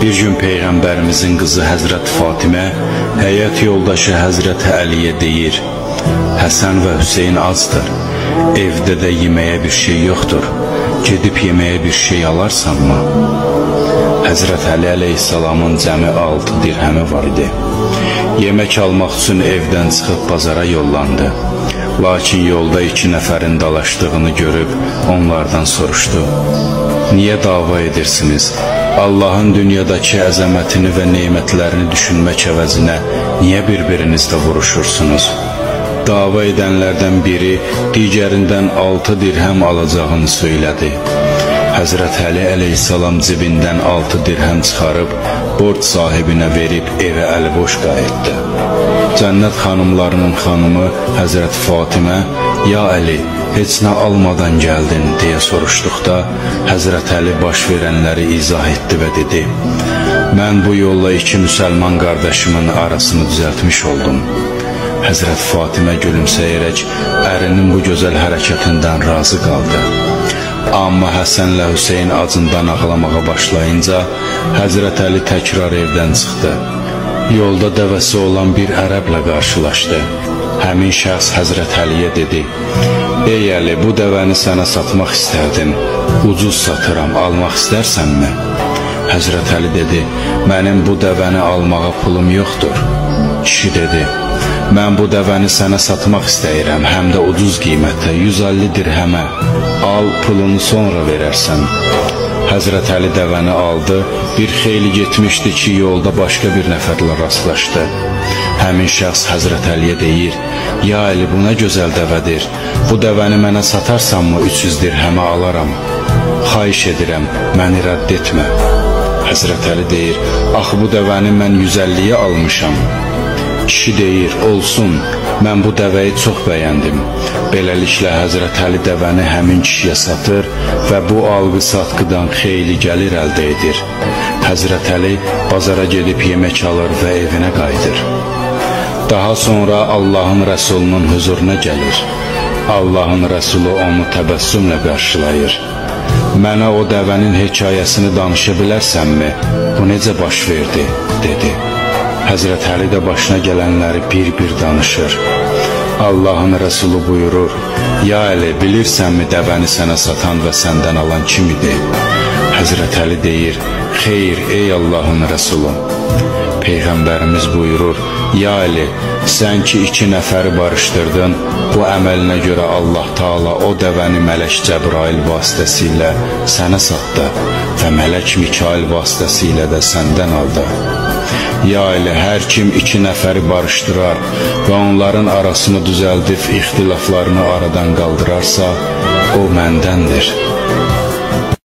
Bir gün Peyğəmbərimizin qızı Həzrət Fatimə həyat yoldaşı Həzrət Əliyə deyir: Həsən və Hüseyin azdır, evdə də yeməyə bir şey yoxdur, gedib yeməyə bir şey alarsanmı? Həzrət Əli əleyhissalamın cəmi 6 dirhəmi var idi. Yemək almaq üçün evdən çıxıb bazara yollandı. Lakin yolda 2 nəfərin dalaşdığını görüb onlardan soruşdu: Niyə dava edirsiniz? Allahın dünyadakı əzəmətini və nemətlərini düşünmək əvəzinə niyə bir-birinizlə vuruşursunuz? Dava edənlərdən biri digərindən 6 dirhəm alacağını söylədi. Həzrət Əli əleyhissalam cibindən 6 dirhəm çıxarıb borc sahibinə verib evə əliboş qayıtdı. Cənnət xanımlarının xanımı Həzrət Fatimə: Ya Əli, heç nə almadan gəldin deyə soruşduqda Həzrət Əli baş verənləri izah etdi və dedi: Mən bu yolla 2 müsəlman qardaşımın arasını düzəltmiş oldum. Həzrət Fatimə gülümsəyərək ərinin bu gözəl hərəkətindən razı qaldı. Amma Həsənlə Hüseyin acından ağlamağa başlayınca Həzrət Əli təkrar evdən çıxdı. Yolda dəvəsi olan bir ərəblə qarşılaşdı. Həmin şəxs Həzrət Əliyə dedi: Ey Əli, bu dəvəni sənə satmaq istərdim. Ucuz satıram, almaq istərsənmi? Həzrət Əli dedi: Mənim bu dəvəni almağa pulum yoxdur. Kişi dedi: Mən bu dəvəni sənə satmaq istəyirəm, həm də ucuz qiymətə, 150 dirhəmə. Al, pulunu sonra verərsən. Həzrət Əli dəvəni aldı, bir xeyli getmişdi ki, yolda başqa bir nəfərlə rastlaşdı. Həmin şəxs Həzrət Əliyə deyir: Ya Əli, bu nə gözəl dəvədir, bu dəvəni mənə satarsanmı 300 dirhəmə alaram. Xahiş edirəm, məni rədd etmə. Həzrət Əli deyir: Axı bu dəvəni mən 150-yə almışam. Kişi deyir: Olsun, mən bu dəvəyi çox bəyəndim. Beləliklə Həzrət Əli dəvəni həmin kişiyə satır və bu alqı-satqıdan xeyli gəlir əldə edir. Həzrət Əli bazara gedib yemək alır və evinə qayıdır. Daha sonra Allahın Rəsulunun huzuruna gəlir. Allahın Rəsulu onu təbəssümlə qarşılayır. Mənə o dəvənin hekayəsini danışa bilərsənmi? Bu necə baş verdi? Dedi. Həzrət Əli də başına gələnləri bir-bir danışır. Allahın Rəsulu buyurur: Ya Əli, bilirsənmi dəvəni sənə satan və səndən alan kim idi? Həzrət Əli deyir: Xeyr, ey Allahın Rəsulu. Peyğəmbərimiz buyurur: Ya Əli, sən ki 2 nəfəri barışdırdın, bu əməlinə görə Allah Taala o dəvəni mələk Cəbrail vasitəsilə sənə satdı və mələk Mikail vasitəsilə də səndən aldı. Ya Əli, hər kim 2 nəfəri barışdırar və onların arasını düzəldib ixtilaflarını aradan qaldırarsa, o məndəndir.